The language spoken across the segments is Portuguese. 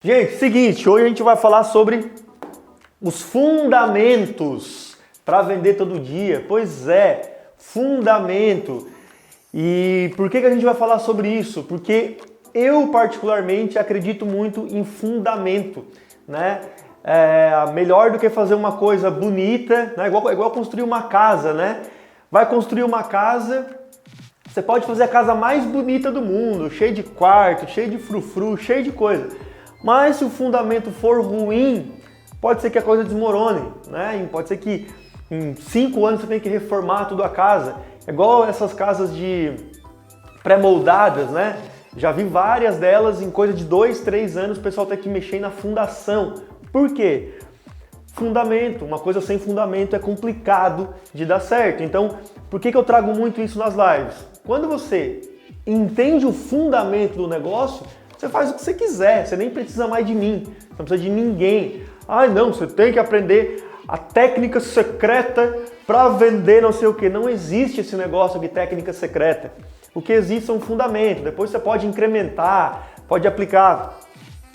Gente, seguinte, hoje a gente vai falar sobre os fundamentos para vender todo dia. Pois é, fundamento. E por que a gente vai falar sobre isso? Porque eu particularmente acredito muito em fundamento, né? Melhor do que fazer uma coisa bonita, né? Igual construir uma casa, né? Vai construir uma casa, você pode fazer a casa mais bonita do mundo, cheia de quarto, cheia de frufru, cheia de coisa. Mas se o fundamento for ruim, pode ser que a coisa desmorone, né? Pode ser que em 5 anos você tenha que reformar toda a casa. É igual essas casas de pré-moldadas, né? Já vi várias delas, em coisa de 2, 3 anos o pessoal tem que mexer na fundação. Por quê? Fundamento, uma coisa sem fundamento é complicado de dar certo. Então, por que eu trago muito isso nas lives? Quando você entende o fundamento do negócio, você faz o que você quiser, você nem precisa mais de mim, você não precisa de ninguém. Ah, não, você tem que aprender a técnica secreta para vender não sei o que. Não existe esse negócio de técnica secreta. O que existe é um fundamento. Depois você pode incrementar, pode aplicar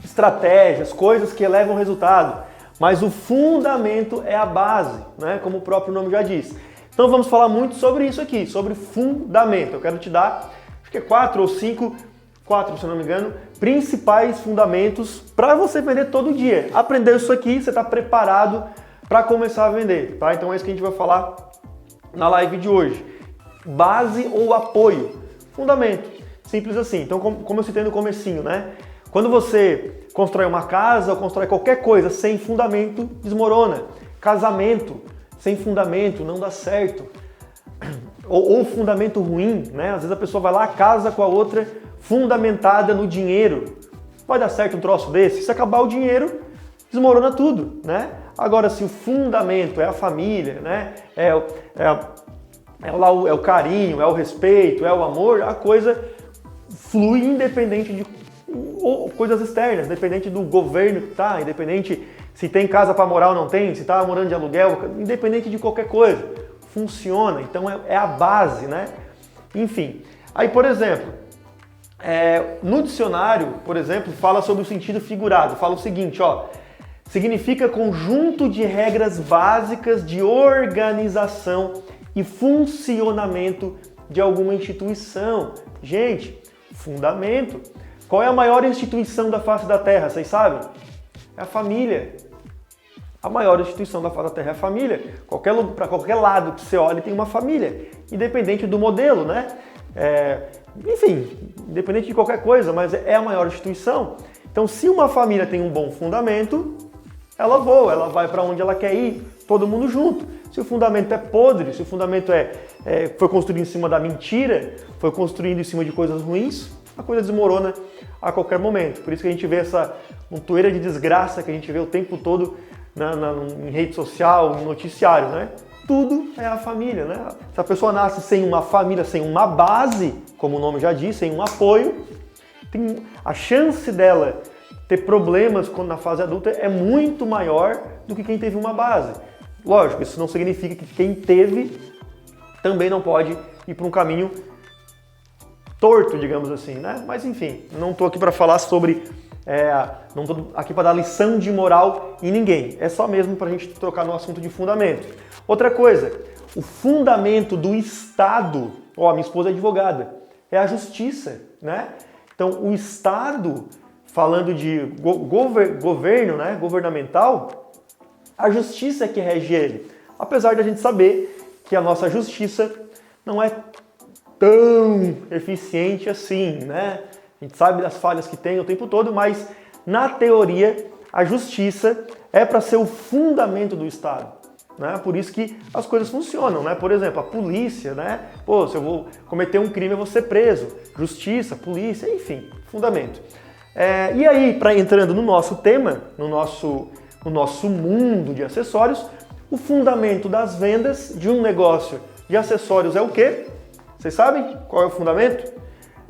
estratégias, coisas que elevam o resultado. Mas o fundamento é a base, né? Como o próprio nome já diz. Então vamos falar muito sobre isso aqui, sobre fundamento. Eu quero te dar, acho que é 4 ou 5, se eu não me engano, principais fundamentos para você vender todo dia. Aprendeu isso aqui, você está preparado para começar a vender, tá? Então é isso que a gente vai falar na live de hoje. Base ou apoio? Fundamento. Simples assim. Então, como eu citei no comecinho, né? Quando você constrói uma casa ou constrói qualquer coisa sem fundamento, desmorona. Casamento sem fundamento não dá certo. Ou fundamento ruim, né? Às vezes a pessoa vai lá, casa com a outra fundamentada no dinheiro. Vai dar certo um troço desse? Se acabar o dinheiro, desmorona tudo, né? Agora, se o fundamento é a família, né? É o carinho, é o respeito, é o amor, a coisa flui independente de coisas externas, independente do governo que tá, independente se tem casa para morar ou não tem, se tá morando de aluguel, independente de qualquer coisa. Funciona, então é a base, né? Enfim, aí, por exemplo, no dicionário, por exemplo, fala sobre o sentido figurado, fala o seguinte, ó, significa conjunto de regras básicas de organização e funcionamento de alguma instituição. Gente, fundamento. Qual é a maior instituição da face da Terra, vocês sabem? É a família. A maior instituição da face da Terra é a família. Para qualquer lado que você olhe tem uma família, independente do modelo, né? Enfim, independente de qualquer coisa, mas é a maior instituição. Então, se uma família tem um bom fundamento, ela voa, ela vai para onde ela quer ir, todo mundo junto. Se o fundamento é podre, se o fundamento foi construído em cima da mentira, foi construído em cima de coisas ruins, a coisa desmorona a qualquer momento. Por isso que a gente vê essa montoeira de desgraça que a gente vê o tempo todo em rede social, no noticiário, né? Tudo é a família, né? Se a pessoa nasce sem uma família, sem uma base, como o nome já diz, sem um apoio, a chance dela ter problemas na fase adulta é muito maior do que quem teve uma base. Lógico, isso não significa que quem teve também não pode ir para um caminho torto, digamos assim, né? Mas enfim, não estou aqui para falar sobre... não estou aqui para dar lição de moral em ninguém. É só mesmo para a gente trocar no assunto de fundamento. Outra coisa, o fundamento do Estado... minha esposa é advogada. É a justiça, né? Então, o Estado, falando de governo, né? Governamental, a justiça é que rege ele. Apesar de a gente saber que a nossa justiça não é tão eficiente assim, né? A gente sabe das falhas que tem o tempo todo, mas na teoria a justiça é para ser o fundamento do Estado, né? Por isso que as coisas funcionam, né? Por exemplo, a polícia, né? Se eu vou cometer um crime eu vou ser preso. Justiça, polícia, enfim, fundamento. E aí, entrando no nosso tema, no nosso mundo de acessórios, o fundamento das vendas de um negócio de acessórios é o quê? Vocês sabem qual é o fundamento?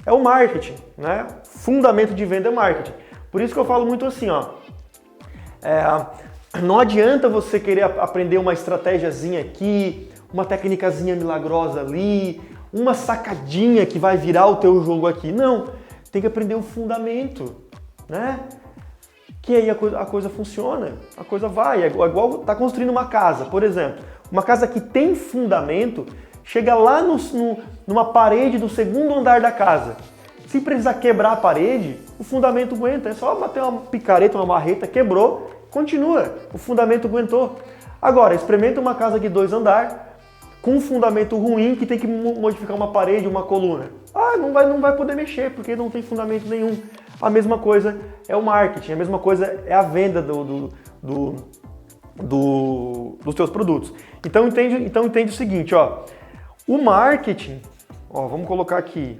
É o marketing, né? Fundamento de venda é marketing. Por isso que eu falo muito assim, ó. Não adianta você querer aprender uma estratégiazinha aqui, uma técnicazinha milagrosa ali, uma sacadinha que vai virar o teu jogo aqui. Não, tem que aprender o fundamento, né? que aí a coisa funciona, a coisa vai. É igual tá construindo uma casa, por exemplo. Uma casa que tem fundamento, chega lá numa parede do segundo andar da casa. Se precisar quebrar a parede, o fundamento aguenta. É só bater uma picareta, uma marreta, quebrou, continua. O fundamento aguentou. Agora, experimenta uma casa de 2 andares, com um fundamento ruim, que tem que modificar uma parede, uma coluna. Não vai poder mexer, porque não tem fundamento nenhum. A mesma coisa é o marketing, a mesma coisa é a venda dos seus produtos. Então entende o seguinte, ó. O marketing, ó, vamos colocar aqui.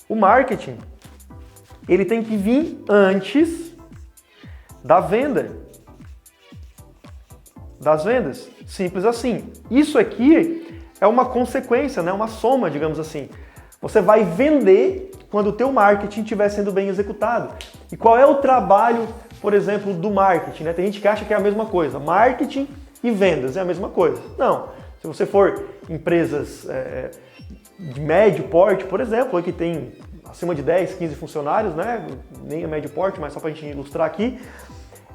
O marketing, ele tem que vir antes da venda. Das vendas. Simples assim. Isso aqui é uma consequência, né? Uma soma, digamos assim. Você vai vender quando o teu marketing estiver sendo bem executado. E qual é o trabalho, por exemplo, do marketing, né? Tem gente que acha que é a mesma coisa. Marketing e vendas é a mesma coisa. Não. Se você for empresas de médio porte, por exemplo, que tem acima de 10, 15 funcionários, né? Nem é médio porte, mas só para a gente ilustrar aqui,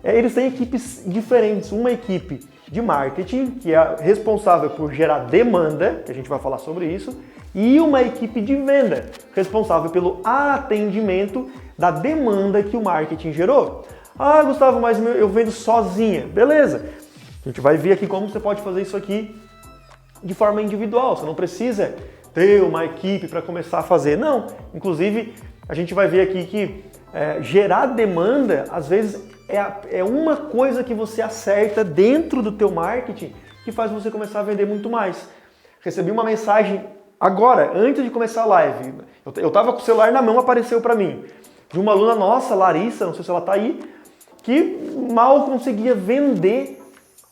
eles têm equipes diferentes. Uma equipe de marketing, que é responsável por gerar demanda, que a gente vai falar sobre isso, e uma equipe de venda, responsável pelo atendimento da demanda que o marketing gerou. Ah, Gustavo, mas eu vendo sozinha. Beleza. A gente vai ver aqui como você pode fazer isso aqui de forma individual. Você não precisa ter uma equipe para começar a fazer. Não. Inclusive, a gente vai ver aqui que gerar demanda, às vezes, é uma coisa que você acerta dentro do teu marketing que faz você começar a vender muito mais. Recebi uma mensagem agora, antes de começar a live. Eu estava com o celular na mão, apareceu para mim. De uma aluna nossa, Larissa, não sei se ela está aí, que mal conseguia vender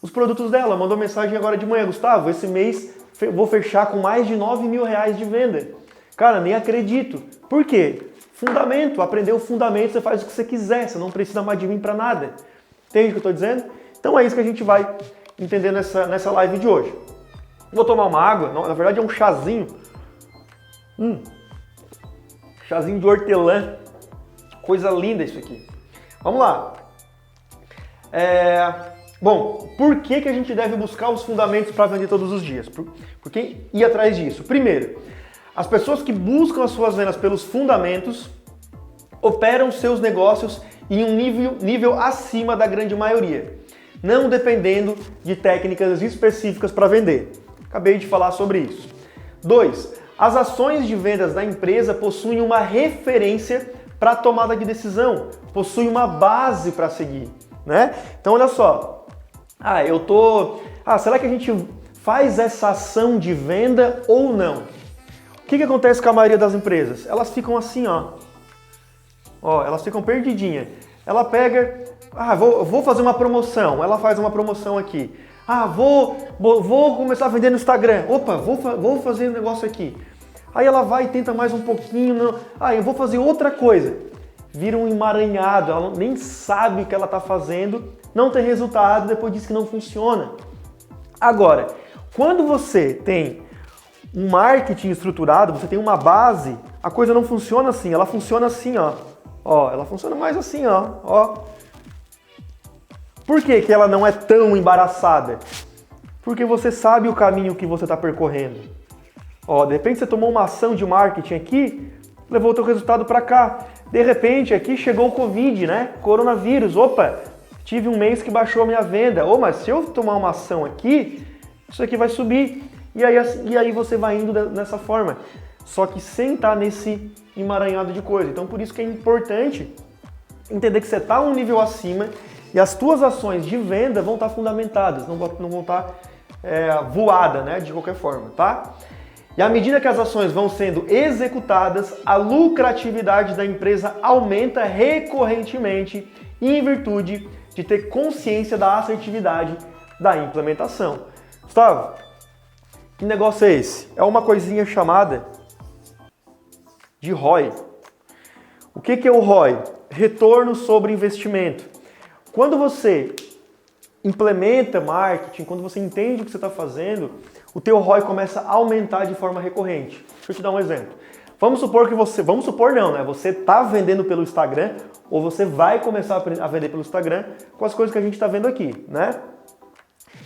os produtos dela. Mandou mensagem agora de manhã: Gustavo, esse mês vou fechar com mais de R$9 mil de venda. Cara, nem acredito. Por quê? Fundamento, aprender o fundamento, você faz o que você quiser, você não precisa mais de mim para nada. Entende o que eu estou dizendo? Então é isso que a gente vai entender nessa live de hoje. Vou tomar uma água, na verdade é um chazinho. Chazinho de hortelã. Coisa linda isso aqui. Vamos lá. Bom, por que a gente deve buscar os fundamentos para vender todos os dias? Por que ir atrás disso? Primeiro, as pessoas que buscam as suas vendas pelos fundamentos operam seus negócios em um nível acima da grande maioria, não dependendo de técnicas específicas para vender. Acabei de falar sobre isso. 2. As ações de vendas da empresa possuem uma referência para a tomada de decisão, possuem uma base para seguir, né? Então olha só, será que a gente faz essa ação de venda ou não? O que acontece com a maioria das empresas? Elas ficam assim, elas ficam perdidinhas. Ela pega, vou fazer uma promoção, ela faz uma promoção aqui. Vou começar a vender no Instagram. Opa, vou fazer um negócio aqui. Aí ela vai e tenta mais um pouquinho. Eu vou fazer outra coisa. Vira um emaranhado, ela nem sabe o que ela está fazendo, não tem resultado, depois diz que não funciona. Agora, quando você tem um marketing estruturado, você tem uma base, a coisa não funciona assim, ela funciona assim, ela funciona mais assim, Por que ela não é tão embaraçada? Porque você sabe o caminho que você está percorrendo. De repente você tomou uma ação de marketing aqui, levou o teu resultado para cá. De repente aqui chegou o Covid, né? Coronavírus. Opa, tive um mês que baixou a minha venda. Mas se eu tomar uma ação aqui, isso aqui vai subir. E aí você vai indo dessa forma. Só que sem estar nesse emaranhado de coisa. Então por isso que é importante entender que você está um nível acima e as tuas ações de venda vão estar fundamentadas, não vão estar voadas, né? De qualquer forma, tá? E à medida que as ações vão sendo executadas, a lucratividade da empresa aumenta recorrentemente em virtude de ter consciência da assertividade da implementação. Gustavo, que negócio é esse? É uma coisinha chamada de ROI. O que é o ROI? Retorno sobre investimento. Quando você implementa marketing, quando você entende o que você está fazendo, o teu ROI começa a aumentar de forma recorrente. Deixa eu te dar um exemplo. Vamos supor que você, vamos supor não, né? Você tá vendendo pelo Instagram ou você vai começar a vender pelo Instagram com as coisas que a gente está vendo aqui, né?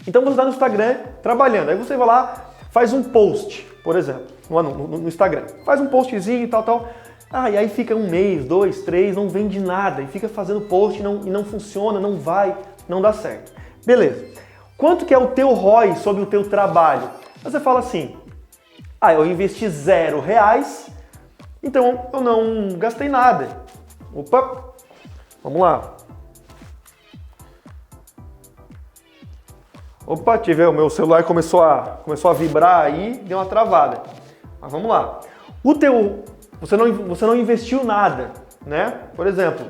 Então você está no Instagram trabalhando, aí você vai lá, faz um post, por exemplo, no Instagram, faz um postzinho e tal. E aí fica um mês, 2, 3, não vende nada e fica fazendo post e não funciona, não vai, não dá certo. Beleza. Quanto que é o teu ROI sobre o teu trabalho? Você fala assim, eu investi R$0, então eu não gastei nada. Opa, vamos lá. Opa, o meu celular começou a vibrar aí, deu uma travada. Mas vamos lá. Você não investiu nada, né? Por exemplo,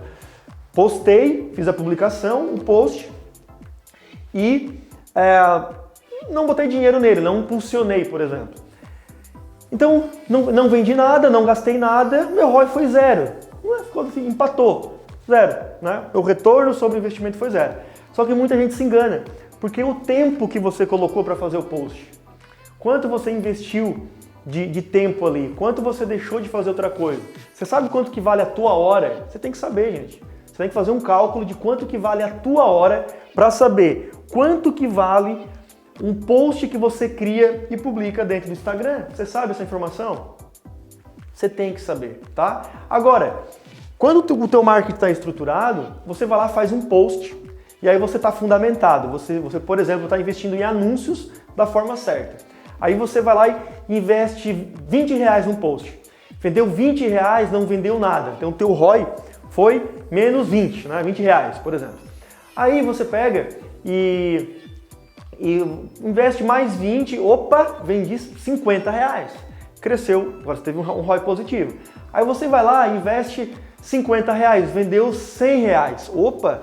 postei, fiz a publicação, o post e não botei dinheiro nele, não impulsionei, por exemplo. Então, não vendi nada, não gastei nada, meu ROI foi 0. Ficou assim, empatou, 0, né? O retorno sobre o investimento foi 0. Só que muita gente se engana, porque o tempo que você colocou para fazer o post, quanto você investiu de tempo ali, quanto você deixou de fazer outra coisa, você sabe quanto que vale a tua hora? Você tem que saber, gente. Você tem que fazer um cálculo de quanto que vale a tua hora para saber quanto que vale um post que você cria e publica dentro do Instagram. Você sabe essa informação? Você tem que saber, tá? Agora, quando o teu marketing está estruturado, você vai lá, faz um post e aí você está fundamentado. Você, por exemplo, está investindo em anúncios da forma certa. Aí você vai lá e investe R$20 num post. Vendeu R$20, não vendeu nada. Então o teu ROI foi menos 20, né? R$20, por exemplo. Aí você pega e investe mais 20, vendi R$50. Cresceu, agora você teve um ROI positivo. Aí você vai lá e investe R$50, vendeu R$100.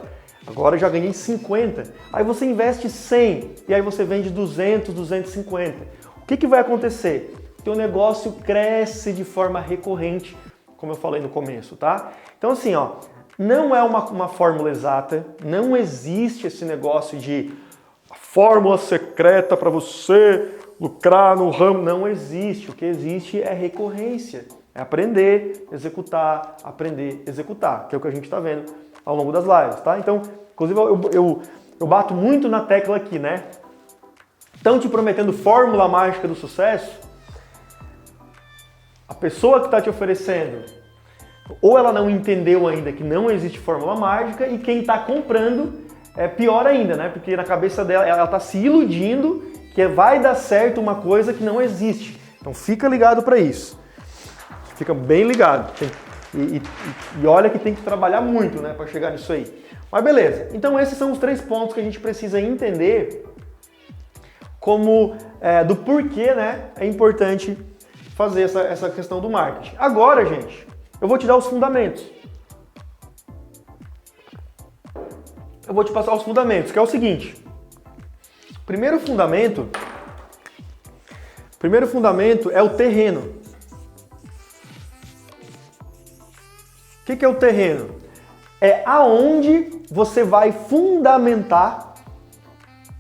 Agora já ganhei 50. Aí você investe 100 e aí você vende 200, 250. O que vai acontecer? Teu negócio cresce de forma recorrente, como eu falei no começo, tá? Então assim, não é uma fórmula exata, não existe esse negócio de fórmula secreta para você lucrar no ramo, não existe. O que existe é recorrência, é aprender, executar, que é o que a gente está vendo ao longo das lives, tá? Então, inclusive eu bato muito na tecla aqui, né? Estão te prometendo fórmula mágica do sucesso? A pessoa que está te oferecendo, ou ela não entendeu ainda que não existe fórmula mágica, e quem está comprando é pior ainda, né? Porque na cabeça dela, ela está se iludindo que vai dar certo uma coisa que não existe. Então fica ligado para isso. Fica bem ligado. E olha que tem que trabalhar muito, né, para chegar nisso aí. Mas beleza. Então esses são os 3 pontos que a gente precisa entender como do porquê, né, é importante fazer essa questão do marketing. Agora, gente, eu vou te dar os fundamentos. Eu vou te passar os fundamentos, que é o seguinte. Primeiro fundamento é o terreno. O que é o terreno? É aonde você vai fundamentar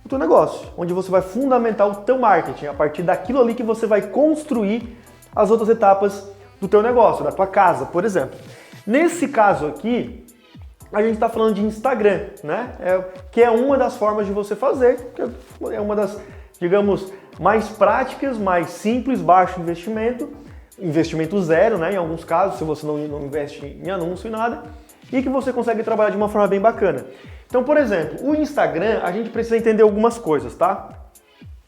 o teu negócio, onde você vai fundamentar o teu marketing, a partir daquilo ali que você vai construir as outras etapas do teu negócio, da tua casa, por exemplo. Nesse caso aqui, a gente está falando de Instagram, né? Que é uma das formas de você fazer, que é uma das, digamos, mais práticas, mais simples, baixo investimento zero, né? Em alguns casos, se você não investe em anúncio e nada, e que você consegue trabalhar de uma forma bem bacana. Então, por exemplo, o Instagram, a gente precisa entender algumas coisas, tá?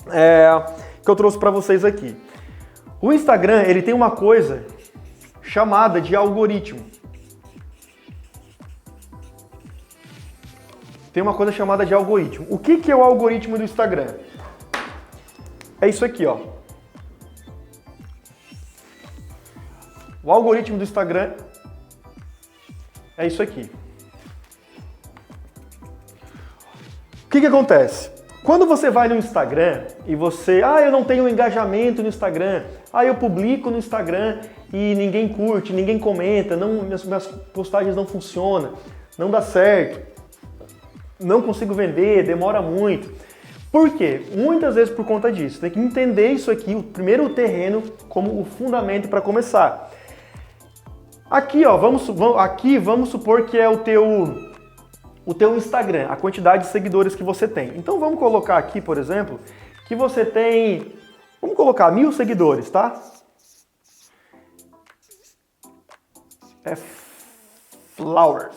Que eu trouxe para vocês aqui. O Instagram, ele tem uma coisa chamada de algoritmo. Tem uma coisa chamada de algoritmo. O que é o algoritmo do Instagram? É isso aqui, ó. O algoritmo do Instagram é isso aqui. O que acontece? Quando você vai no Instagram e você... eu não tenho engajamento no Instagram. Eu publico no Instagram e ninguém curte, ninguém comenta, minhas postagens não funcionam, não dá certo, não consigo vender, demora muito. Por quê? Muitas vezes por conta disso. Tem que entender isso aqui, primeiro o terreno, como o fundamento para começar. Aqui, ó, vamos supor que é o teu Instagram, a quantidade de seguidores que você tem. Então vamos colocar aqui, por exemplo, que você tem, vamos colocar 1000 seguidores, tá? É Flowers.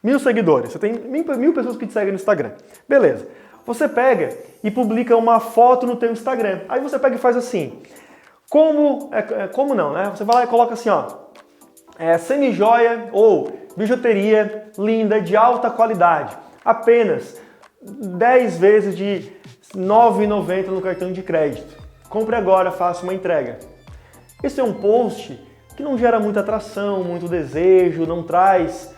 1000 seguidores. Você tem 1000 pessoas que te seguem no Instagram. Beleza. Você pega e publica uma foto no teu Instagram. Aí você pega e faz assim. Como não, né? Você vai lá e coloca assim, ó. Semi-joia ou bijuteria linda, de alta qualidade. Apenas 10 vezes de R$ 9,90 no cartão de crédito. Compre agora, faça uma entrega. Esse é um post que não gera muita atração, muito desejo, não traz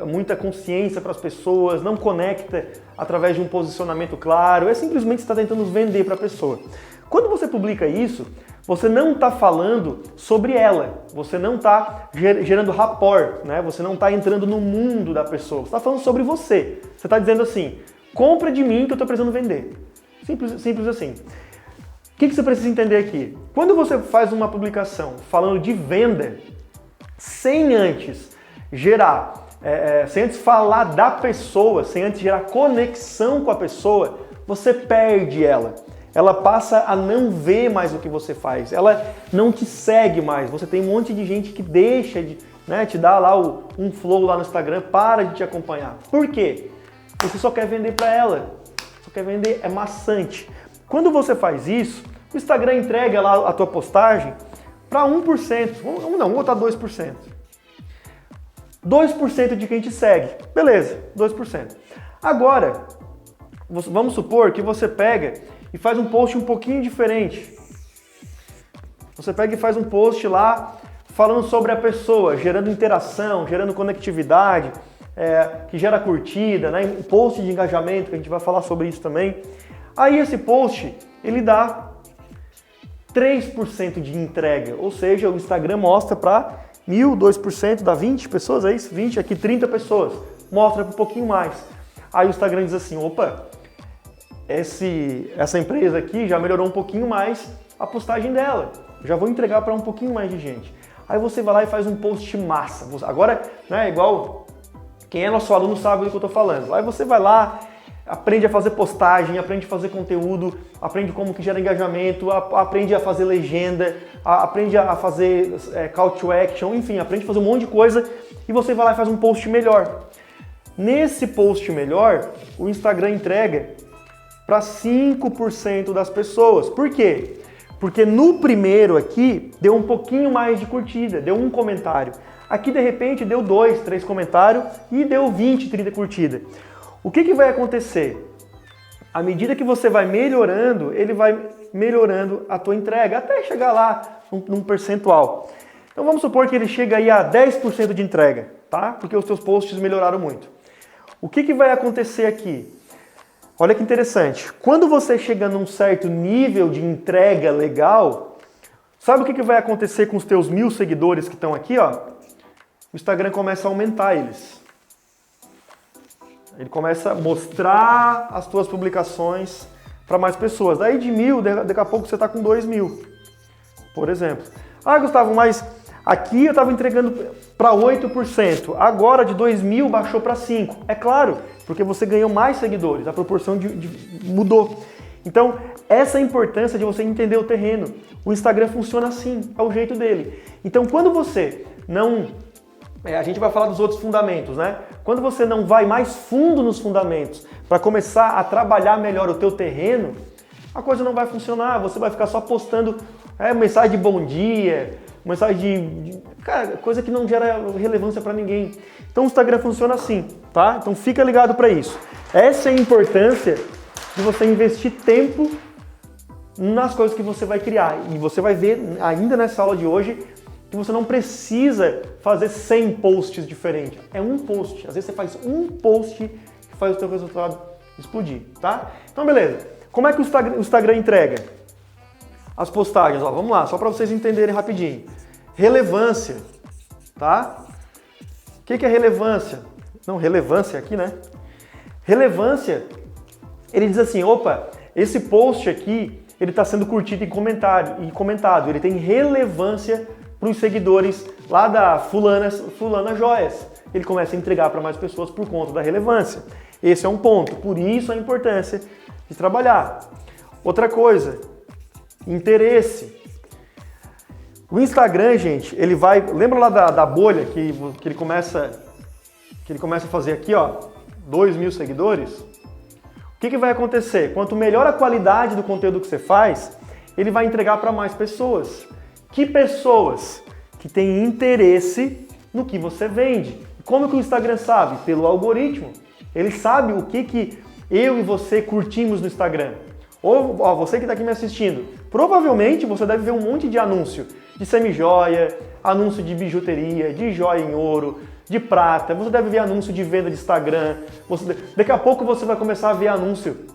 muita consciência para as pessoas, não conecta através de um posicionamento claro, é simplesmente você está tentando vender para a pessoa. Quando você publica isso, você não está falando sobre ela, você não está gerando rapport, né? Você não está entrando no mundo da pessoa, você está falando sobre você. Você está dizendo assim, compra de mim que eu estou precisando vender. Simples assim. O que você precisa entender aqui? Quando você faz uma publicação falando de venda, sem antes gerar, sem antes falar da pessoa, sem antes gerar conexão com a pessoa, você perde ela. Ela passa a não ver mais o que você faz, ela não te segue mais. Você tem um monte de gente que deixa de te dar lá um flow lá no Instagram, para de te acompanhar. Por quê? Você só quer vender para ela, só quer vender, é maçante. Quando você faz isso, o Instagram entrega lá a tua postagem para 1%, vamos botar 2%. 2% de quem te segue. Beleza, 2%. Agora, vamos supor que você pega e faz um post um pouquinho diferente. Você pega e faz um post lá falando sobre a pessoa, gerando interação, gerando conectividade, que gera curtida, né? Um post de engajamento, que a gente vai falar sobre isso também. Aí esse post, ele dá 3% de entrega, ou seja, o Instagram mostra para 1000, 2% dá 20 pessoas, é isso? 20, aqui 30 pessoas, mostra um pouquinho mais. Aí o Instagram diz assim, opa, essa empresa aqui já melhorou um pouquinho mais a postagem dela, já vou entregar para um pouquinho mais de gente. Aí você vai lá e faz um post massa. Agora, né, igual quem é nosso aluno sabe do que eu estou falando. Aí você vai lá, aprende a fazer postagem, aprende a fazer conteúdo, aprende como que gera engajamento, aprende a fazer legenda, aprende a fazer call to action, enfim, aprende a fazer um monte de coisa e você vai lá e faz um post melhor. Nesse post melhor, o Instagram entrega para 5% das pessoas. Por quê? Porque no primeiro aqui deu um pouquinho mais de curtida, deu um comentário. Aqui de repente deu 2, 3 comentários e deu 20, 30 curtidas. O que vai acontecer? À medida que você vai melhorando, ele vai melhorando a tua entrega, até chegar lá num percentual. Então vamos supor que ele chega aí a 10% de entrega, tá? Porque os teus posts melhoraram muito. O que vai acontecer aqui? Olha que interessante. Quando você chega num certo nível de entrega legal, sabe o que vai acontecer com os teus 1000 seguidores que estão aqui, ó? O Instagram começa a aumentar eles. Ele começa a mostrar as tuas publicações para mais pessoas. Daí de 1000, daqui a pouco você está com 2000, por exemplo. Ah, Gustavo, mas aqui eu estava entregando para 8%. Agora de 2000 baixou para 5%. É claro, porque você ganhou mais seguidores. A proporção mudou. Então, essa é a importância de você entender o terreno. O Instagram funciona assim, é o jeito dele. Então, quando você não... a gente vai falar dos outros fundamentos, né? Quando você não vai mais fundo nos fundamentos para começar a trabalhar melhor o teu terreno, a coisa não vai funcionar. Você vai ficar só postando mensagem de bom dia, mensagem cara, coisa que não gera relevância para ninguém. Então o Instagram funciona assim, tá? Então fica ligado para isso. Essa é a importância de você investir tempo nas coisas que você vai criar. E você vai ver ainda nessa aula de hoje que você não precisa fazer 100 posts diferentes. É um post. Às vezes você faz um post que faz o seu resultado explodir, tá? Então, beleza. Como é que o Instagram entrega as postagens? Ó, vamos lá, só para vocês entenderem rapidinho. Relevância, tá? O que é relevância? Não, relevância aqui, né? Relevância, ele diz assim, opa, esse post aqui, ele está sendo curtido e comentado. Ele tem relevância para os seguidores lá da fulana Joias. Ele começa a entregar para mais pessoas por conta da relevância. Esse é um ponto, por isso a importância de trabalhar. Outra coisa, interesse. O Instagram, gente, ele vai... Lembra lá da bolha que ele começa a fazer aqui, ó, 2.000 seguidores? O que vai acontecer? Quanto melhor a qualidade do conteúdo que você faz, ele vai entregar para mais pessoas. Que pessoas? Que têm interesse no que você vende. Como que o Instagram sabe? Pelo algoritmo. Ele sabe o que eu e você curtimos no Instagram. Ou ó, você que está aqui me assistindo, provavelmente você deve ver um monte de anúncio de semijoia, anúncio de bijuteria, de joia em ouro, de prata. Você deve ver anúncio de venda de Instagram. Daqui a pouco você vai começar a ver anúncio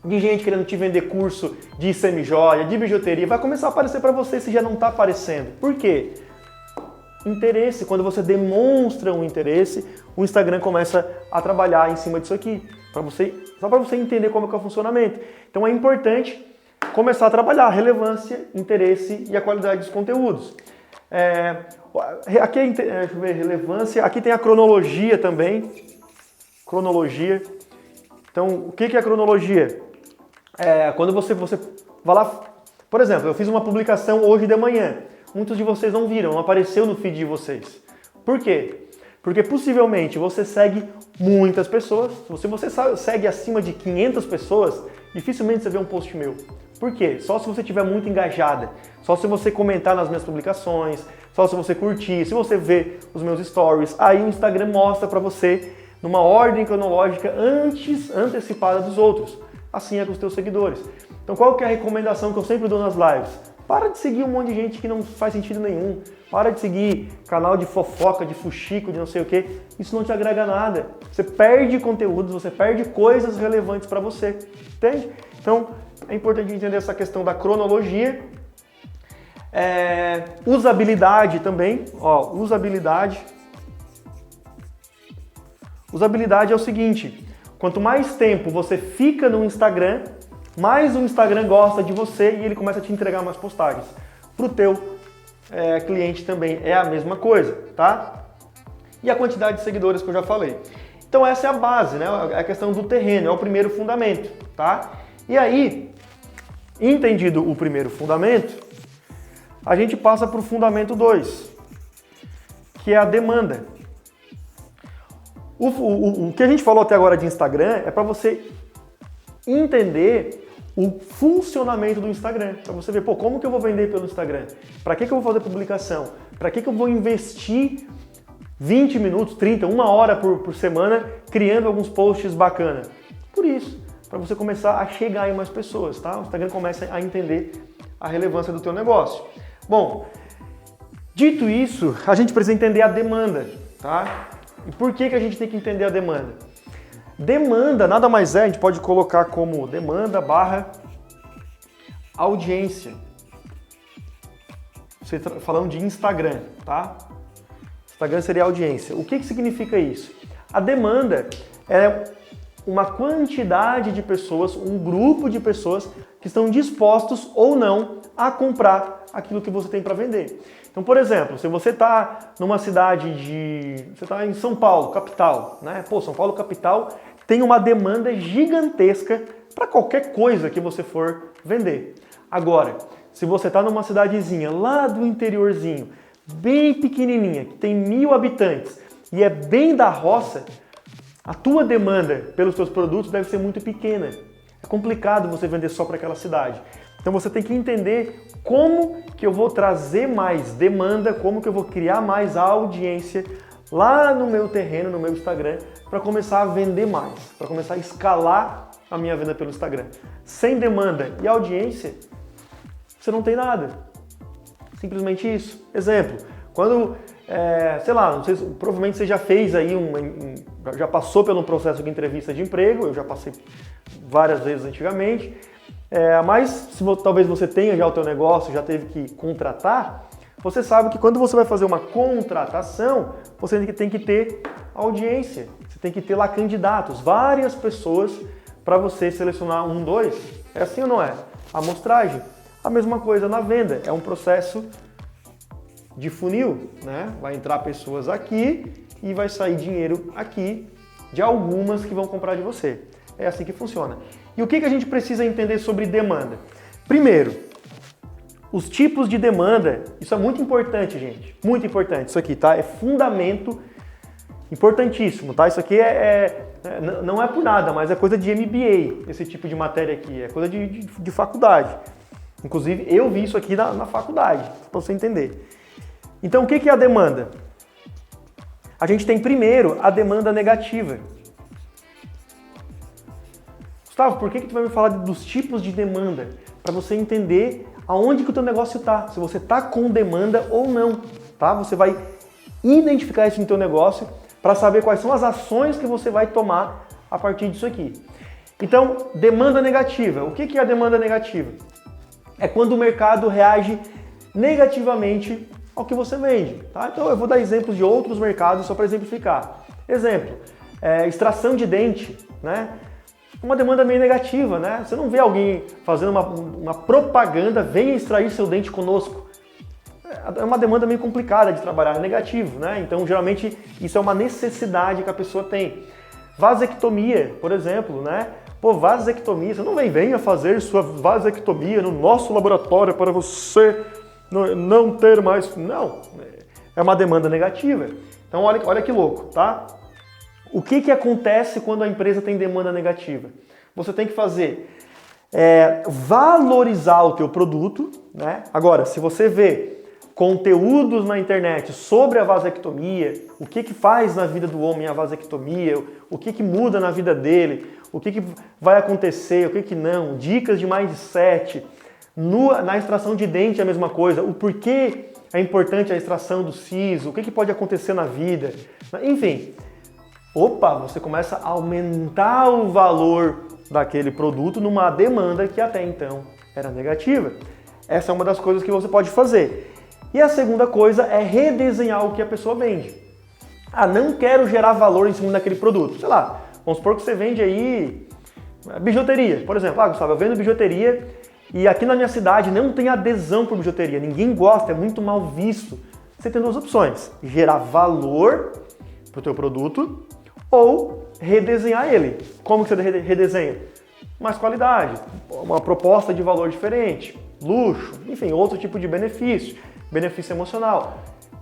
de gente querendo te vender curso de semijoia, de bijuteria. Vai começar a aparecer para você se já não está aparecendo. Por quê? Interesse. Quando você demonstra um interesse, o Instagram começa a trabalhar em cima disso aqui, só para você entender como é o funcionamento. Então é importante começar a trabalhar a relevância, interesse e a qualidade dos conteúdos. Aqui deixa eu ver, relevância, aqui tem a cronologia também. Cronologia. Então, o que é a cronologia? Quando você vai lá, por exemplo, eu fiz uma publicação hoje de manhã. Muitos de vocês não viram, não apareceu no feed de vocês. Por quê? Porque possivelmente você segue muitas pessoas. Se você segue acima de 500 pessoas, dificilmente você vê um post meu. Por quê? Só se você estiver muito engajada. Só se você comentar nas minhas publicações, só se você curtir, se você ver os meus stories. Aí o Instagram mostra para você numa ordem cronológica antecipada dos outros. Assim é com os teus seguidores. Então qual que é a recomendação que eu sempre dou nas lives? Para de seguir um monte de gente que não faz sentido nenhum. Para de seguir canal de fofoca, de fuxico, de não sei o que. Isso não te agrega nada. Você perde conteúdos, você perde coisas relevantes para você. Entende? Então, é importante entender essa questão da cronologia. Usabilidade também. Ó, usabilidade. Usabilidade é o seguinte. Quanto mais tempo você fica no Instagram, mais o Instagram gosta de você e ele começa a te entregar mais postagens. Para o teu cliente também é a mesma coisa, tá? E a quantidade de seguidores que eu já falei. Então essa é a base, né? É a questão do terreno, é o primeiro fundamento, tá? E aí, entendido o primeiro fundamento, a gente passa para o fundamento 2, que é a demanda. O que a gente falou até agora de Instagram é para você entender o funcionamento do Instagram. Para você ver, como que eu vou vender pelo Instagram? Para que eu vou fazer publicação? Para que eu vou investir 20 minutos, 30, 1 hora por semana criando alguns posts bacanas? Por isso, para você começar a chegar em mais pessoas, tá? O Instagram começa a entender a relevância do teu negócio. Bom, dito isso, a gente precisa entender a demanda, tá? E por que a gente tem que entender a demanda? Demanda nada mais é, a gente pode colocar como demanda barra audiência. Você está falando de Instagram, tá? Instagram seria audiência. O que significa isso? A demanda é uma quantidade de pessoas, um grupo de pessoas que estão dispostos ou não a comprar aquilo que você tem para vender. Então, por exemplo, se você está numa cidade você está em São Paulo, capital, né? Pô, São Paulo, capital, tem uma demanda gigantesca para qualquer coisa que você for vender. Agora, se você está numa cidadezinha lá do interiorzinho, bem pequenininha, que tem 1.000 habitantes e é bem da roça, a tua demanda pelos seus produtos deve ser muito pequena. É complicado você vender só para aquela cidade. Então você tem que entender como que eu vou trazer mais demanda, como que eu vou criar mais audiência lá no meu terreno, no meu Instagram, para começar a vender mais, para começar a escalar a minha venda pelo Instagram. Sem demanda e audiência, você não tem nada. Simplesmente isso. Exemplo, quando, sei lá, não sei, provavelmente você já fez aí, já passou pelo processo de entrevista de emprego, eu já passei várias vezes antigamente, mas talvez você tenha já o teu negócio, já teve que contratar, você sabe que quando você vai fazer uma contratação, você tem que ter audiência, você tem que ter lá candidatos, várias pessoas para você selecionar 1, 2. É assim ou não é? Amostragem. A mesma coisa na venda, é um processo de funil, né? Vai entrar pessoas aqui e vai sair dinheiro aqui de algumas que vão comprar de você. É assim que funciona. E o que a gente precisa entender sobre demanda? Primeiro, os tipos de demanda, isso é muito importante, gente. Muito importante isso aqui, tá? É fundamento importantíssimo, tá? Isso aqui não é por nada, mas é coisa de MBA, esse tipo de matéria aqui. É coisa de faculdade. Inclusive, eu vi isso aqui na faculdade, para você entender. Então, o que é a demanda? A gente tem primeiro a demanda negativa. Gustavo, por que tu vai me falar dos tipos de demanda? Para você entender aonde que o teu negócio está, se você está com demanda ou não, tá? Você vai identificar isso no teu negócio para saber quais são as ações que você vai tomar a partir disso aqui. Então, demanda negativa. O que é a demanda negativa? É quando o mercado reage negativamente ao que você vende, tá? Então eu vou dar exemplos de outros mercados só para exemplificar. Exemplo, extração de dente, né? Uma demanda meio negativa, né? Você não vê alguém fazendo uma propaganda, venha extrair seu dente conosco. É uma demanda meio complicada de trabalhar, é negativo, né? Então geralmente isso é uma necessidade que a pessoa tem. Vasectomia, por exemplo, né? Pô, vasectomia, você não venha fazer sua vasectomia no nosso laboratório para você não ter mais... Não, é uma demanda negativa. Então olha que louco, tá? O que acontece quando a empresa tem demanda negativa? Você tem que fazer valorizar o teu produto, né? Agora, se você vê conteúdos na internet sobre a vasectomia, o que faz na vida do homem a vasectomia, o que muda na vida dele, o que vai acontecer, o que não, dicas de mindset, na extração de dente é a mesma coisa, o porquê é importante a extração do siso, o que pode acontecer na vida, enfim. Opa, você começa a aumentar o valor daquele produto numa demanda que até então era negativa. Essa é uma das coisas que você pode fazer. E a segunda coisa é redesenhar o que a pessoa vende. Ah, não quero gerar valor em cima daquele produto. Sei lá, vamos supor que você vende aí bijuteria. Por exemplo, Gustavo, eu vendo bijuteria e aqui na minha cidade não tem adesão por bijuteria. Ninguém gosta, é muito mal visto. Você tem duas opções. Gerar valor para o teu produto ou redesenhar ele. Como que você redesenha? Mais qualidade, uma proposta de valor diferente, luxo, enfim, outro tipo de benefício emocional.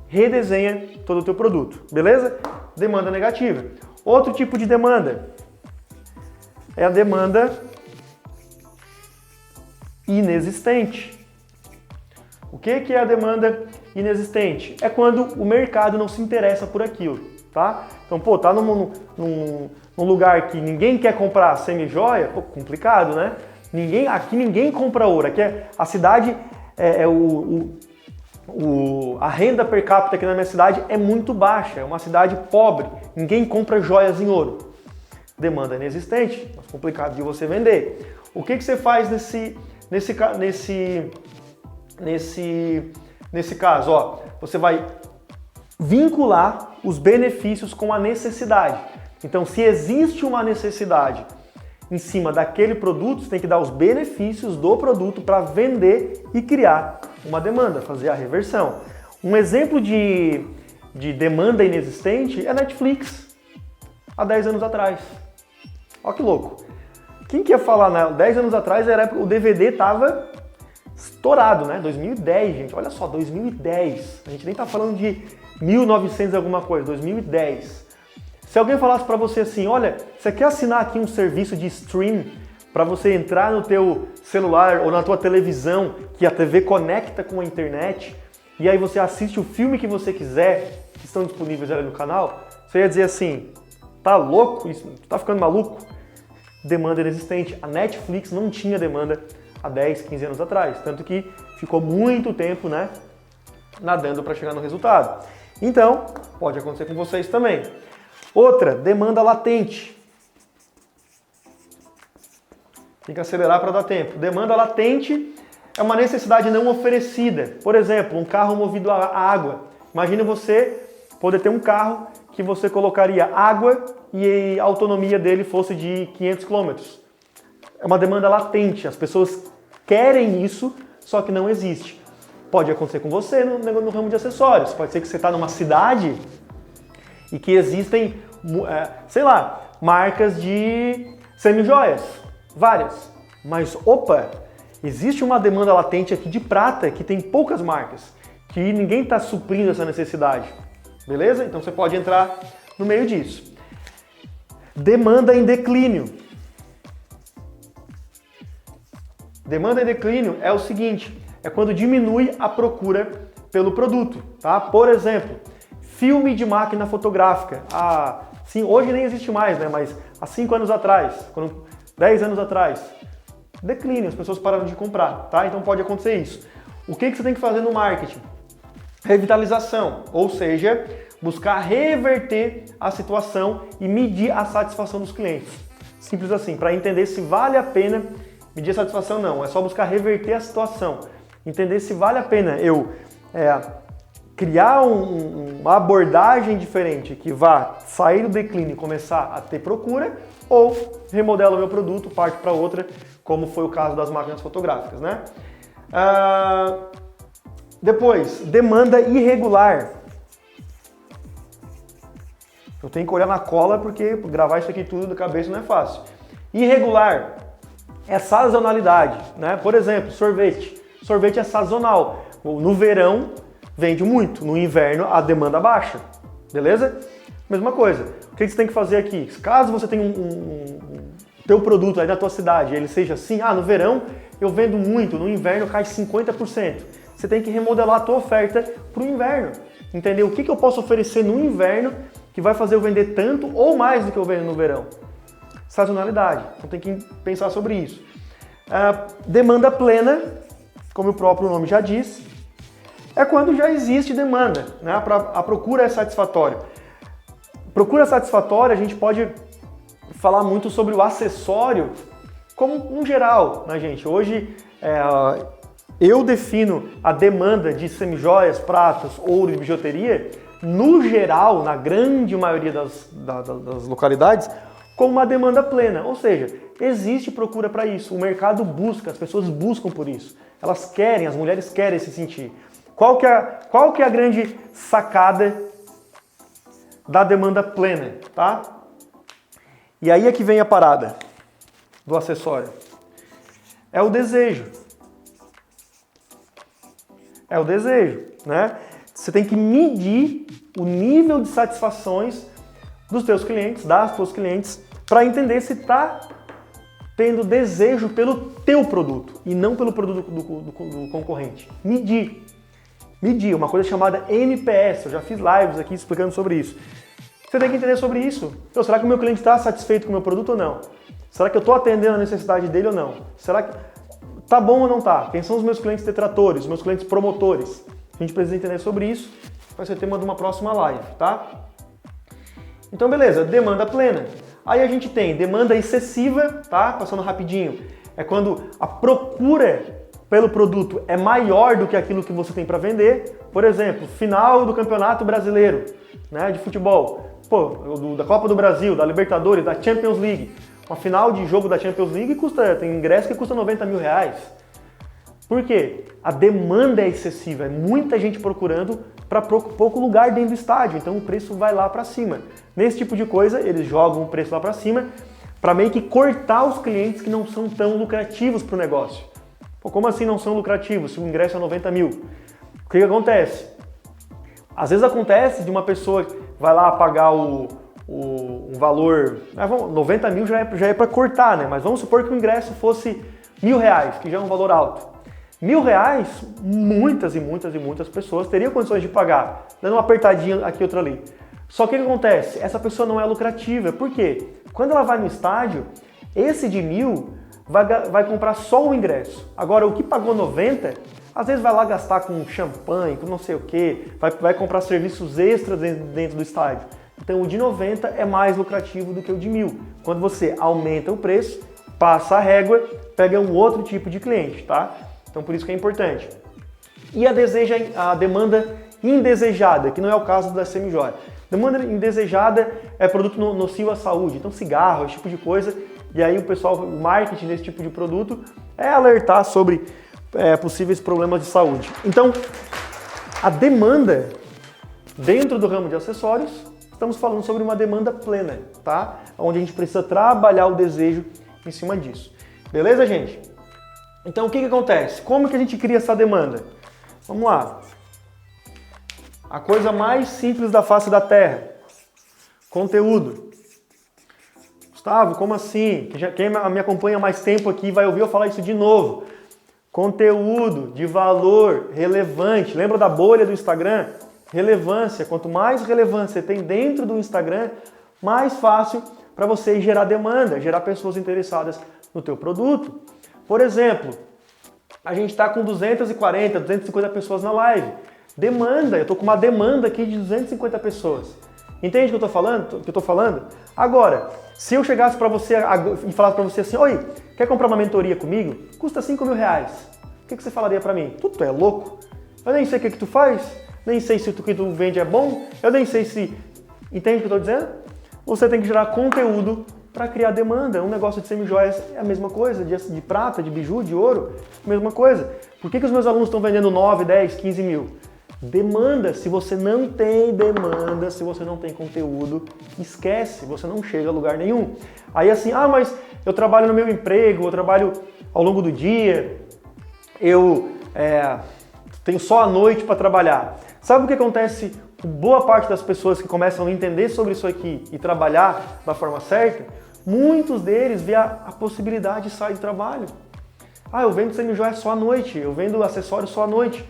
Redesenha todo o teu produto, beleza? Demanda negativa. Outro tipo de demanda é a demanda inexistente. O que é a demanda inexistente? É quando o mercado não se interessa por aquilo, tá? Então, pô, tá num lugar que ninguém quer comprar semi-joia, pô, complicado, né? Aqui ninguém compra ouro. Aqui a cidade, a renda per capita aqui na minha cidade é muito baixa, é uma cidade pobre. Ninguém compra joias em ouro. Demanda inexistente, mas complicado de você vender. O que você faz nesse caso? Ó, você vai vincular os benefícios com a necessidade. Então, se existe uma necessidade em cima daquele produto, você tem que dar os benefícios do produto para vender e criar uma demanda, fazer a reversão. Um exemplo de demanda inexistente é Netflix, há 10 anos atrás. Olha que louco. Quem que ia falar, né? 10 anos atrás era a época, o DVD estava estourado, né? 2010, gente. Olha só, 2010. A gente nem tá falando de 1900 alguma coisa, 2010. Se alguém falasse para você assim, olha, você quer assinar aqui um serviço de stream para você entrar no teu celular ou na tua televisão, que a TV conecta com a internet, e aí você assiste o filme que você quiser, que estão disponíveis ali no canal, você ia dizer assim, tá louco isso? Tá ficando maluco? Demanda inexistente. A Netflix não tinha demanda há 10, 15 anos atrás, tanto que ficou muito tempo, né, nadando para chegar no resultado. Então, pode acontecer com vocês também. Outra, demanda latente. Tem que acelerar para dar tempo. Demanda latente é uma necessidade não oferecida. Por exemplo, um carro movido a água. Imagina você poder ter um carro que você colocaria água e a autonomia dele fosse de 500 km. É uma demanda latente. As pessoas querem isso, só que não existe. Pode acontecer com você no ramo de acessórios. Pode ser que você está numa cidade e que existem, sei lá, marcas de semijoias, várias. Mas, opa, existe uma demanda latente aqui de prata que tem poucas marcas, que ninguém está suprindo essa necessidade. Beleza? Então você pode entrar no meio disso. Demanda em declínio. Demanda em declínio é o seguinte, é quando diminui a procura pelo produto, tá? Por exemplo, filme de máquina fotográfica. Sim, hoje nem existe mais, né? Mas há 5 anos atrás, 10 anos atrás, declínio, as pessoas pararam de comprar, tá? Então pode acontecer isso. O que você tem que fazer no marketing? Revitalização, ou seja, buscar reverter a situação e medir a satisfação dos clientes. Simples assim, para entender se vale a pena medir a satisfação não, é só buscar reverter a situação. Entender se vale a pena eu criar uma abordagem diferente que vá sair do declínio e começar a ter procura, ou remodelo o meu produto, parte para outra, como foi o caso das máquinas fotográficas, né? Depois, demanda irregular. Eu tenho que olhar na cola porque gravar isso aqui tudo da cabeça não é fácil. Irregular é sazonalidade, né? Por exemplo, sorvete. Sorvete é sazonal. No verão vende muito, no inverno a demanda baixa, beleza? Mesma coisa. O que você tem que fazer aqui? Caso você tenha teu produto aí na tua cidade, ele seja assim, no verão eu vendo muito, no inverno cai 50%. Você tem que remodelar a tua oferta para o inverno. Entender o que eu posso oferecer no inverno que vai fazer eu vender tanto ou mais do que eu vendo no verão. Sazonalidade. Então tem que pensar sobre isso. Demanda plena, como o próprio nome já diz, é quando já existe demanda, né? A procura é satisfatória. Procura satisfatória, a gente pode falar muito sobre o acessório como um geral, né, gente? Hoje eu defino a demanda de semijoias, pratas, ouro e bijuteria, no geral, na grande maioria das localidades, como uma demanda plena. Ou seja, existe procura para isso, o mercado busca, as pessoas buscam por isso. Elas querem, as mulheres querem se sentir. Qual que é a grande sacada da demanda plena, tá? E aí é que vem a parada do acessório. É o desejo. É o desejo, né? Você tem que medir o nível de satisfações dos teus clientes, das tuas clientes, para entender se está tendo desejo pelo teu produto e não pelo produto do concorrente. Medir, uma coisa chamada NPS. Eu já fiz lives aqui explicando sobre isso. Você tem que entender sobre isso. Então, será que o meu cliente está satisfeito com o meu produto ou não? Será que eu estou atendendo a necessidade dele ou não? Será que tá bom ou não tá? Quem são os meus clientes detratores, os meus clientes promotores? A gente precisa entender sobre isso. Vai ser tema de uma próxima live, tá? Então, beleza, demanda plena. Aí a gente tem demanda excessiva, tá? Passando rapidinho. É quando a procura pelo produto é maior do que aquilo que você tem para vender. Por exemplo, final do Campeonato Brasileiro, né, de futebol. Da Copa do Brasil, da Libertadores, da Champions League. Uma final de jogo da Champions League tem ingresso que custa R$90 mil. Por quê? A demanda é excessiva, é muita gente procurando para pouco lugar dentro do estádio, então o preço vai lá para cima. Nesse tipo de coisa, eles jogam o preço lá para cima para meio que cortar os clientes que não são tão lucrativos para o negócio. Como assim não são lucrativos se o ingresso é 90 mil? O que acontece? Às vezes acontece de uma pessoa que vai lá pagar um valor, 90 mil já é para cortar, né? Mas vamos supor que o ingresso fosse R$1.000, que já é um valor alto. R$1.000, muitas e muitas e muitas pessoas teriam condições de pagar, dando uma apertadinha aqui, outra ali. Só que o que acontece? Essa pessoa não é lucrativa. Por quê? Quando ela vai no estádio, esse de 1.000 vai comprar só o ingresso. Agora, o que pagou 90, às vezes vai lá gastar com champanhe, com não sei o quê, vai comprar serviços extras dentro do estádio. Então, o de 90 é mais lucrativo do que o de 1.000. Quando você aumenta o preço, passa a régua, pega um outro tipo de cliente, tá? Então, por isso que é importante. E a demanda indesejada, que não é o caso da semijoia. Demanda indesejada é produto nocivo à saúde, então cigarro, esse tipo de coisa. E aí o marketing desse tipo de produto é alertar sobre possíveis problemas de saúde. Então, a demanda dentro do ramo de acessórios, estamos falando sobre uma demanda plena, tá? Onde a gente precisa trabalhar o desejo em cima disso. Beleza, gente? Então, o que acontece? Como que a gente cria essa demanda? Vamos lá. A coisa mais simples da face da Terra. Conteúdo. Gustavo, como assim? Quem me acompanha há mais tempo aqui vai ouvir eu falar isso de novo. Conteúdo de valor relevante. Lembra da bolha do Instagram? Relevância. Quanto mais relevância você tem dentro do Instagram, mais fácil para você gerar demanda, gerar pessoas interessadas no teu produto. Por exemplo, a gente está com 240, 250 pessoas na live. Demanda, eu estou com uma demanda aqui de 250 pessoas. Entende o que eu estou falando? Agora, se eu chegasse para você e falasse para você assim, oi, quer comprar uma mentoria comigo? Custa 5 mil reais. O que você falaria para mim? Tu é louco? Eu nem sei o que tu faz, nem sei se o que tu vende é bom, eu nem sei se... Entende o que eu estou dizendo? Você tem que gerar conteúdo para criar demanda. Um negócio de semijoias é a mesma coisa, de prata, de biju, de ouro, mesma coisa. Por que os meus alunos estão vendendo 9, 10, 15 mil? Demanda. Se você não tem demanda, se você não tem conteúdo, esquece, você não chega a lugar nenhum. Aí assim, mas eu trabalho no meu emprego, eu trabalho ao longo do dia, eu tenho só a noite para trabalhar. Sabe o que acontece com boa parte das pessoas que começam a entender sobre isso aqui e trabalhar da forma certa? Muitos deles vê a possibilidade de sair de trabalho. Eu vendo semijoia só à noite, eu vendo acessórios só à noite.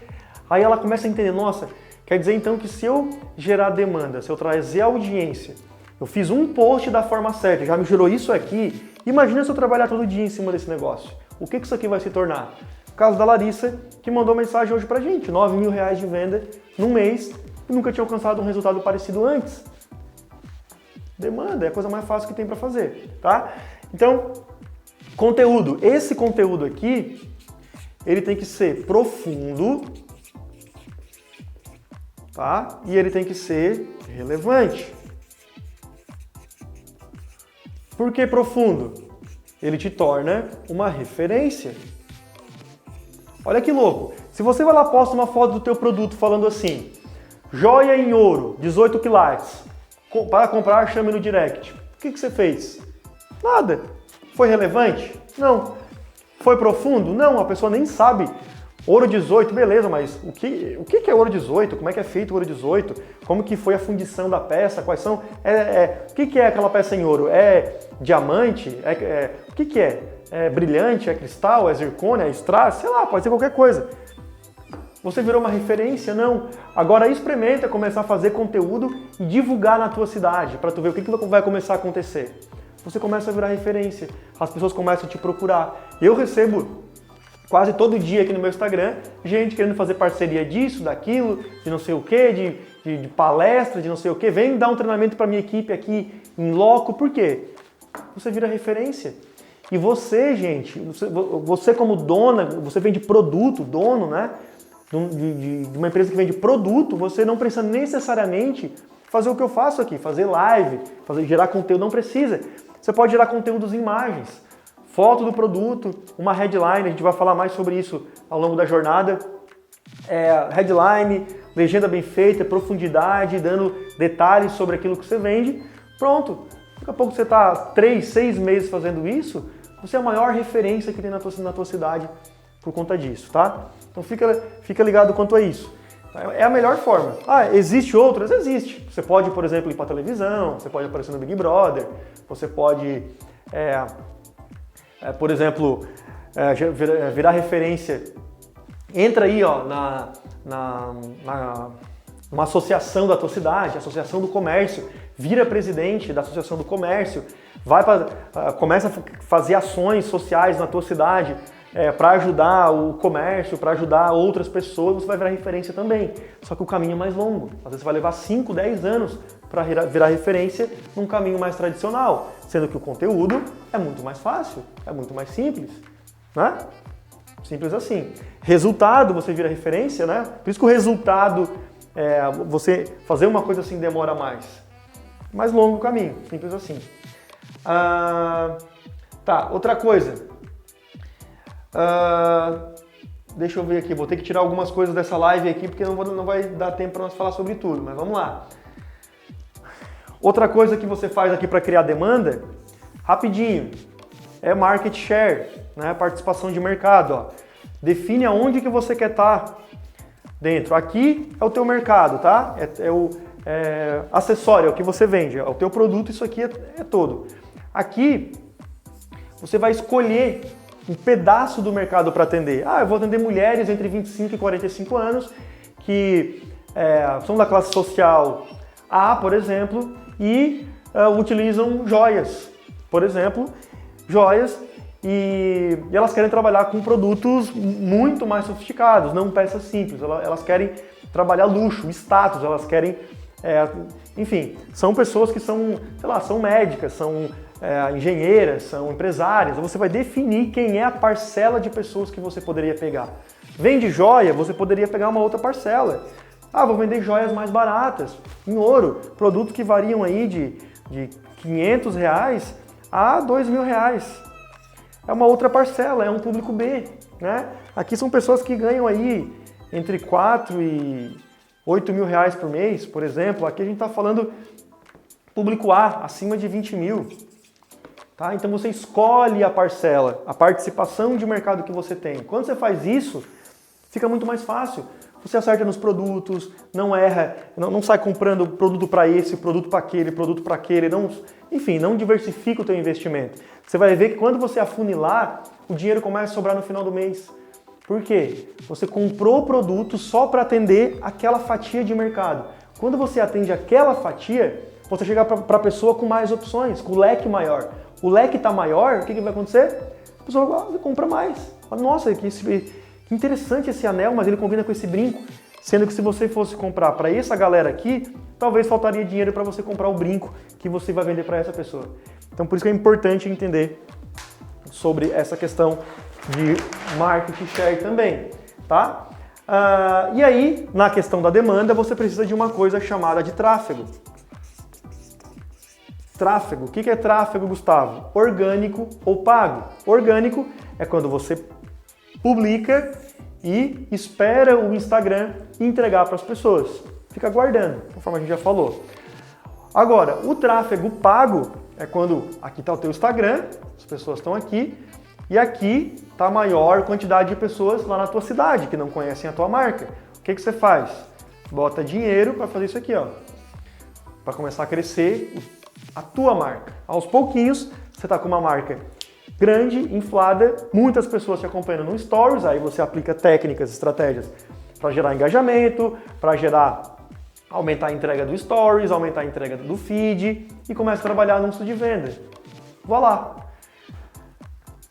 Aí ela começa a entender, nossa, quer dizer então que se eu gerar demanda, se eu trazer audiência, eu fiz um post da forma certa, já me gerou isso aqui, imagina se eu trabalhar todo dia em cima desse negócio. O que isso aqui vai se tornar? O caso da Larissa, que mandou mensagem hoje pra gente, 9 mil reais de venda num mês e nunca tinha alcançado um resultado parecido antes. Demanda é a coisa mais fácil que tem para fazer, tá? Então, conteúdo. Esse conteúdo aqui, ele tem que ser profundo, tá? E ele tem que ser relevante. Por que profundo? Ele te torna uma referência. Olha que louco. Se você vai lá e posta uma foto do teu produto falando assim, joia em ouro, 18 quilates, para comprar, chame no direct. O que você fez? Nada. Foi relevante? Não. Foi profundo? Não, a pessoa nem sabe. Ouro 18, beleza, mas o que é ouro 18? Como é que é feito o ouro 18? Como que foi a fundição da peça? Quais são... o que é aquela peça em ouro? É diamante? O que é? É brilhante? É cristal? É zircônia? É strass? Sei lá, pode ser qualquer coisa. Você virou uma referência? Não. Agora experimenta começar a fazer conteúdo e divulgar na tua cidade, para tu ver o que vai começar a acontecer. Você começa a virar referência, as pessoas começam a te procurar. Eu recebo quase todo dia aqui no meu Instagram gente querendo fazer parceria disso, daquilo, de não sei o que, de palestra, de não sei o que. Vem dar um treinamento para minha equipe aqui em loco. Por quê? Você vira referência. E você, gente, você como dona, você vende produto, dono, né? De uma empresa que vende produto, você não precisa necessariamente fazer o que eu faço aqui, fazer live, gerar conteúdo, não precisa. Você pode gerar conteúdos em imagens, foto do produto, uma headline, a gente vai falar mais sobre isso ao longo da jornada. Headline, legenda bem feita, profundidade, dando detalhes sobre aquilo que você vende. Pronto, daqui a pouco você está 3, 6 meses fazendo isso, você é a maior referência que tem na tua cidade por conta disso, tá? Então fica ligado quanto a isso. É a melhor forma. Existe outras? Existe. Você pode, por exemplo, ir para televisão, você pode aparecer no Big Brother, você pode, por exemplo, virar referência. Entra aí numa associação da tua cidade, associação do comércio, vira presidente da associação do comércio, começa a fazer ações sociais na tua cidade, para ajudar o comércio, para ajudar outras pessoas, você vai virar referência também. Só que o caminho é mais longo. Às vezes vai levar 5, 10 anos para virar referência num caminho mais tradicional, sendo que o conteúdo é muito mais fácil, é muito mais simples, né? Simples assim. Resultado, você vira referência, né? Por isso que o resultado, você fazer uma coisa assim demora mais. Mais longo o caminho, simples assim. Outra coisa. deixa eu ver aqui, vou ter que tirar algumas coisas dessa live aqui, porque não vai dar tempo para nós falar sobre tudo, mas vamos lá. Outra coisa que você faz aqui para criar demanda, rapidinho, é market share, né? Participação de mercado. Ó. Define aonde que você quer estar dentro. Aqui é o teu mercado, tá? É o acessório, é o que você vende, é o teu produto, isso aqui é todo. Aqui você vai escolher um pedaço do mercado para atender. Eu vou atender mulheres entre 25 e 45 anos que são da classe social A, por exemplo, e utilizam joias, por exemplo, e elas querem trabalhar com produtos muito mais sofisticados, não peças simples, elas querem trabalhar luxo, status, elas querem, enfim, são pessoas que são, sei lá, são médicas, são engenheiras, são empresárias. Você vai definir quem é a parcela de pessoas que você poderia pegar. Vende joia, você poderia pegar uma outra parcela. Vou vender joias mais baratas, em ouro, produtos que variam aí de R$500 a R$2.000. É uma outra parcela, é um público B, né? Aqui são pessoas que ganham aí entre 4 e 8 mil reais por mês, por exemplo. Aqui a gente está falando público A, acima de 20 mil. Tá? Então você escolhe a parcela, a participação de mercado que você tem. Quando você faz isso, fica muito mais fácil. Você acerta nos produtos, não erra, não sai comprando produto para esse, produto para aquele, não diversifica o teu investimento. Você vai ver que quando você afunilar, o dinheiro começa a sobrar no final do mês. Por quê? Você comprou o produto só para atender aquela fatia de mercado. Quando você atende aquela fatia, você chega para a pessoa com mais opções, com o leque maior. O leque está maior, o que vai acontecer? A pessoa compra mais. Nossa, que interessante esse anel, mas ele combina com esse brinco. Sendo que se você fosse comprar para essa galera aqui, talvez faltaria dinheiro para você comprar o brinco que você vai vender para essa pessoa. Então por isso que é importante entender sobre essa questão de market share também, tá? E aí, na questão da demanda, você precisa de uma coisa chamada de tráfego. Tráfego. O que é tráfego, Gustavo? Orgânico ou pago. Orgânico é quando você publica e espera o Instagram entregar para as pessoas. Fica aguardando, conforme a gente já falou. Agora, o tráfego pago é quando aqui está o teu Instagram, as pessoas estão aqui, e aqui está a maior quantidade de pessoas lá na tua cidade que não conhecem a tua marca. O que você faz? Bota dinheiro para fazer isso aqui, ó, para começar a crescer a tua marca. Aos pouquinhos, você está com uma marca grande, inflada, muitas pessoas te acompanhando no Stories, aí você aplica técnicas, estratégias para gerar engajamento, para aumentar a entrega do Stories, aumentar a entrega do feed e começa a trabalhar anúncio de venda. Vá lá.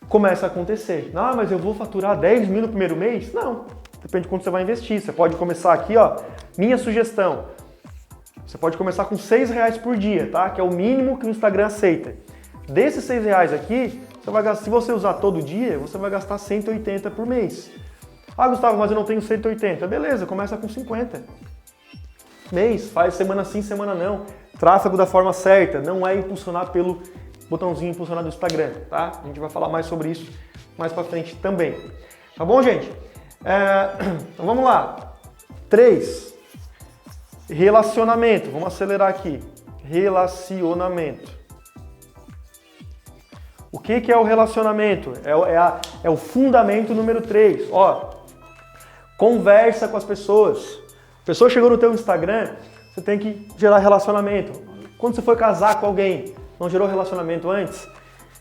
Começa a acontecer. Mas eu vou faturar 10 mil no primeiro mês? Não. Depende de quanto você vai investir. Você pode começar aqui, ó, minha sugestão. Você pode começar com R$6 por dia, tá? Que é o mínimo que o Instagram aceita. Desses R$6 aqui, se você usar todo dia, você vai gastar 180 por mês. Gustavo, mas eu não tenho 180. Beleza, começa com 50. Mês, faz semana sim, semana não. Tráfego da forma certa, não é impulsionar pelo botãozinho impulsionar do Instagram, tá? A gente vai falar mais sobre isso mais pra frente também. Tá bom, gente? Então vamos lá. 3. Relacionamento. Vamos acelerar aqui. Relacionamento. O que é o relacionamento? É o fundamento número 3. Ó, conversa com as pessoas. A pessoa chegou no teu Instagram, você tem que gerar relacionamento. Quando você foi casar com alguém, não gerou relacionamento antes?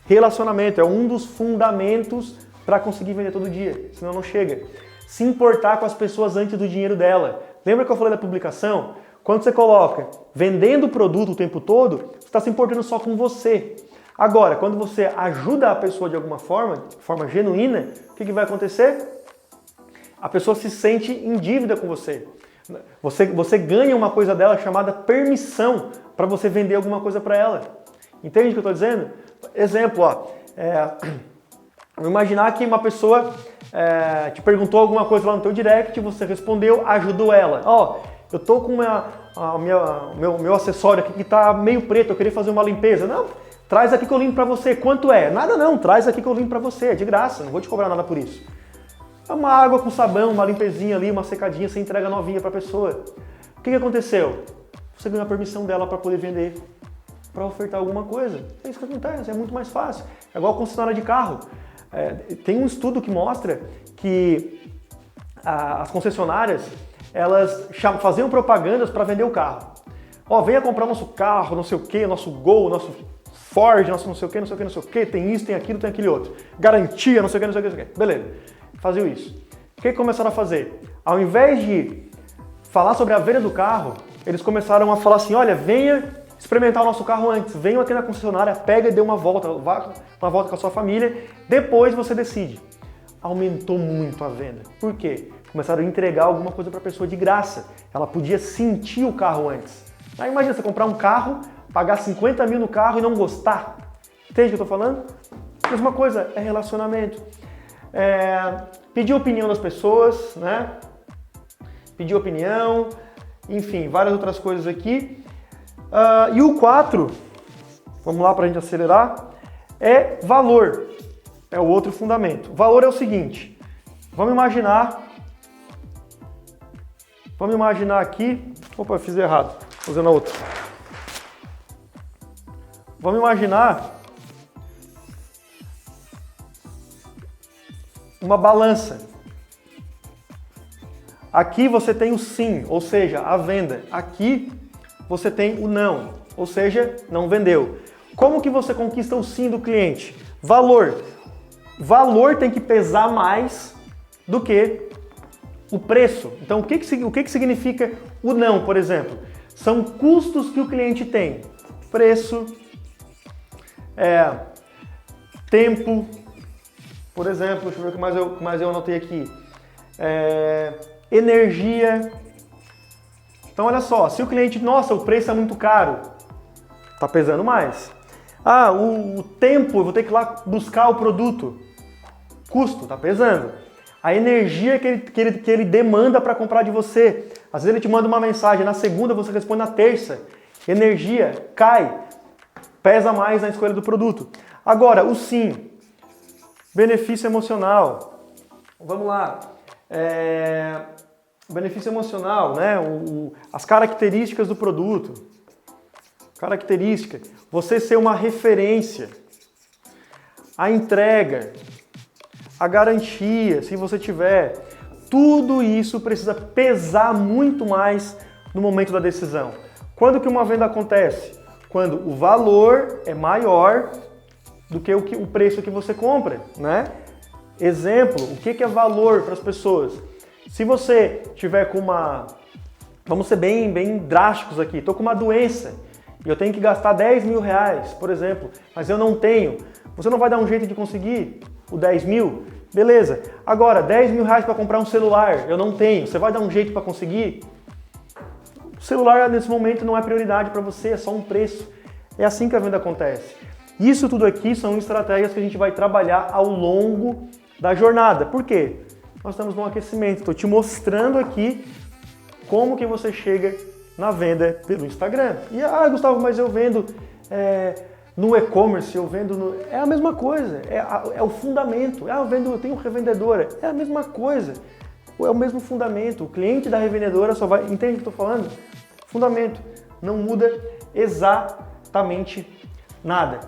Relacionamento é um dos fundamentos para conseguir vender todo dia, senão não chega. Se importar com as pessoas antes do dinheiro dela. Lembra que eu falei da publicação? Quando você coloca vendendo o produto o tempo todo, você está se importando só com você. Agora, quando você ajuda a pessoa de alguma forma, de forma genuína, o que vai acontecer? A pessoa se sente em dívida com você. Você ganha uma coisa dela chamada permissão para você vender alguma coisa para ela. Entende o que eu estou dizendo? Exemplo, ó, vamos imaginar que uma pessoa te perguntou alguma coisa lá no teu direct, você respondeu, ajudou ela. Ó, eu tô com meu acessório aqui que está meio preto, eu queria fazer uma limpeza. Não, traz aqui que eu limpo para você. Quanto é? Nada não, traz aqui que eu limpo para você, é de graça, não vou te cobrar nada por isso. Uma água com sabão, uma limpezinha ali, uma secadinha, você entrega novinha para a pessoa. O que aconteceu? Você ganhou a permissão dela para poder vender, para ofertar alguma coisa. É isso que acontece, é muito mais fácil. É igual a concessionária de carro. Tem um estudo que mostra que as concessionárias, elas faziam propagandas para vender o carro. Ó, venha comprar nosso carro, não sei o que, nosso Gol, nosso Ford, nosso não sei o que, não sei o que, não sei o que, tem isso, tem aquilo, tem aquele outro. Garantia, não sei o que, não sei o que, não sei o que. Beleza, faziam isso. O que começaram a fazer? Ao invés de falar sobre a venda do carro, eles começaram a falar assim, olha, venha experimentar o nosso carro antes, venha aqui na concessionária, pega e dê uma volta, vá uma volta com a sua família, depois você decide. Aumentou muito a venda. Por quê? Começaram a entregar alguma coisa para a pessoa de graça. Ela podia sentir o carro antes. Aí imagina você comprar um carro, pagar 50 mil no carro e não gostar. Entende o que eu estou falando? Mesma coisa, é relacionamento. Pedir opinião das pessoas, né? Pedir opinião, enfim, várias outras coisas aqui. E o 4, vamos lá para a gente acelerar, é valor. É o outro fundamento. Valor é o seguinte, vamos imaginar aqui, opa, eu fiz errado, vou fazer na outra. Vamos imaginar uma balança. Aqui você tem o sim, ou seja, a venda. Aqui você tem o não, ou seja, não vendeu. Como que você conquista o sim do cliente? Valor. Valor tem que pesar mais do que o preço. Então, o que significa o não, por exemplo? São custos que o cliente tem. Preço, tempo, por exemplo, deixa eu ver o que mais eu anotei aqui. Energia. Então, olha só, se o cliente, nossa, o preço é muito caro, tá pesando mais. O tempo, eu vou ter que ir lá buscar o produto. Custo, tá pesando. A energia que ele demanda para comprar de você. Às vezes ele te manda uma mensagem, na segunda você responde na terça. Energia cai, pesa mais na escolha do produto. Agora, o sim, benefício emocional. Vamos lá. Benefício emocional, né? As características do produto. Característica. Você ser uma referência. A entrega. A garantia, se você tiver. Tudo isso precisa pesar muito mais no momento da decisão. Quando que uma venda acontece? Quando o valor é maior do que o preço que você compra, né? Exemplo, o que é valor para as pessoas? Se você tiver com vamos ser bem drásticos aqui, estou com uma doença e eu tenho que gastar 10 mil reais, por exemplo, mas eu não tenho, você não vai dar um jeito de conseguir o 10 mil? Beleza. Agora, 10 mil reais para comprar um celular, eu não tenho, você vai dar um jeito para conseguir? O celular nesse momento não é prioridade para você, é só um preço. É assim que a venda acontece. Isso tudo aqui são estratégias que a gente vai trabalhar ao longo da jornada. Por quê? Nós estamos no aquecimento. Estou te mostrando aqui como que você chega na venda pelo Instagram. E, Gustavo, mas eu vendo no e-commerce, eu vendo É a mesma coisa, é o fundamento. Eu tenho revendedora, é a mesma coisa. É o mesmo fundamento. O cliente da revendedora só vai... Entende o que eu estou falando? Fundamento. Não muda exatamente nada.